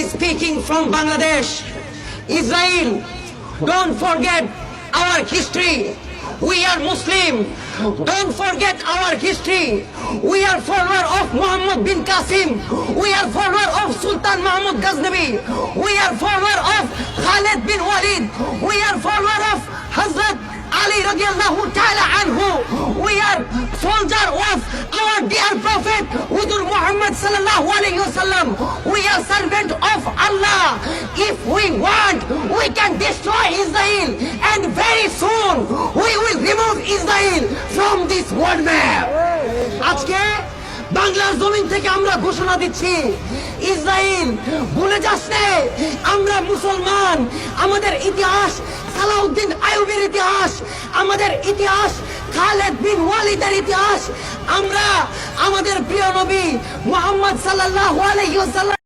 speaking from Bangladesh. Israel, don't forget our history. We are Muslim. Don't forget our history. We are follower of Muhammad bin Qasim. We are follower of Sultan Mahmud Ghaznavi. We are follower of Khalid bin Walid. We are follower of Hazrat Ali radiallahu ta'ala anhu. We are soldier of our dear Prophet Huzur Muhammad sallallahu alayhi wasallam. We are servant of Allah. If we want, we can destroy Israel, and very soon we will remove Israel from this world map. আজকে বাংলার জমিন থেকে আমরা ঘোষণা দিচ্ছি, Israel ভুলে যাস না, আমরা মুসলমান। আমাদের ইতিহাস সালাউদ্দিন আইয়ুবের ইতিহাস, আমাদের ইতিহাস খালেদ বিন ওয়ালিদের ইতিহাস। আমরা আমাদের প্রিয় নবী মুহাম্মদ সাল্লাল্লাহু আলাইহি ওয়াসাল্লাম